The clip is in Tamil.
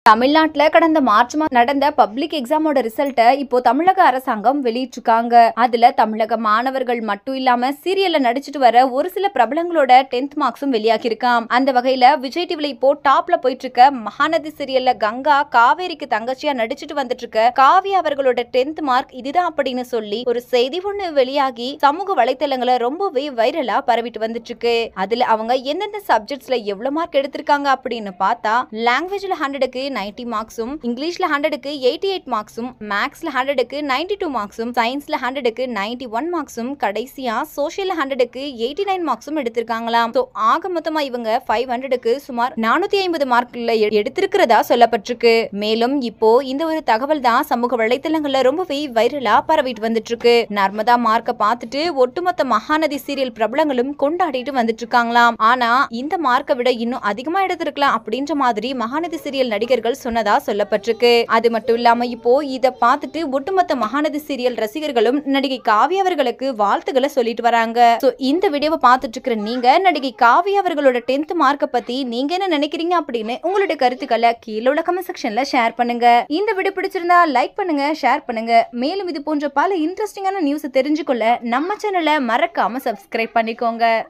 தமிழ்நாட்டுல கடந்த மார்ச் நடந்த பப்ளிக் எக்ஸாமோட ரிசல்ட்டை இப்போ தமிழக அரசாங்கம் வெளியிட்டிருக்காங்க. அதுல தமிழக மாணவர்கள் மட்டும் இல்லாம சீரியல்ல நடிச்சிட்டு வர ஒரு சில பிரபலங்களோட 10th மார்க்ஸும் வெளியாகிருக்காம். அந்த வகையில விஜய் டிவில இப்போ டாப்ல போயிட்டு இருக்க மகாநதி சீரியல்ல கங்கா காவேரிக்கு தங்கச்சியா நடிச்சிட்டு வந்துட்டு இருக்க காவியா அவர்களோட 10th மார்க் இதுதான் அப்படின்னு சொல்லி ஒரு செய்தி ஒண்ணு வெளியாகி சமூக வலைத்தளங்களை ரொம்பவே வைரலா பரவிட்டு வந்துட்டு இருக்கு. அதுல அவங்க எந்தெந்த சப்ஜெக்ட்ஸ்ல எவ்வளவு மார்க் எடுத்திருக்காங்க அப்படின்னு பார்த்தா லாங்குவேஜ்ல 100க்கு 90 மார்க்ஸும், இங்கிலீஷ்ல 100க்கு 88 மார்க்ஸும், மேக்ஸ்ல 100க்கு 92 மார்க்ஸும், சயின்ஸ்ல 100க்கு 91 மார்க்ஸும், கடைசியா சோஷியல்ல 100க்கு 89 மார்க்ஸும் எடுத்திருக்காங்களாம். சோ ஆக மொத்தமா இவங்க 500க்கு சுமார் 450 மார்க்ல எடுத்திருக்கிறதா சொல்லப்பட்டிருக்கு. மேலும் இப்போ இந்த ஒரு தகவல் தான் சமூக வலைத்தளங்கள்ல ரொம்பவே வைரலா பரவிட்டு வந்துட்டு இருக்கு. நர்மதா மார்க்க பார்த்துட்டு ஒட்டுமொத்த மகாநதி சீரியல் பிரபலங்களும் கொண்டாடிட்டு வந்துட்டு இருக்காங்களாம். ஆனா இந்த மார்க்கை விட இன்னும் அதிகமா எடுத்திருக்கலாம் அப்படின்ற மாதிரி மகாநதி சீரியல் நடிகர்கள் சொன்னதா சொல்லப்பட்டிருக்கு. அது மட்டும் இல்லாம இப்போ இத பார்த்துட்டு ஒட்டுமொத்த மகாநதி சீரியல் ரசிகர்களும் நடிகை காவியா அவர்களுக்கு வாழ்த்துக்களை சொல்லிட்டு வராங்க. சோ இந்த வீடியோவை பார்த்துட்டு இருக்கிற நீங்க நடிகை காவியா அவர்களோட 10th மார்க்க பத்தி நீங்க என்ன நினைக்கிறீங்க அப்படின்னு உங்களுடைய கருத்துக்களை கீழே உள்ள கமெண்ட் செக்ஷன்ல ஷேர் பண்ணுங்க. இந்த வீடியோ பிடிச்சிருந்தா லைக் பண்ணுங்க, ஷேர் பண்ணுங்க. மேலும் இது போன்ற பல இன்ட்ரெஸ்டிங்கான நியூஸ் தெரிஞ்சுக்கொள்ள நம்ம சேனலை மறக்காம சப்ஸ்கிரைப் பண்ணிக்கோங்க.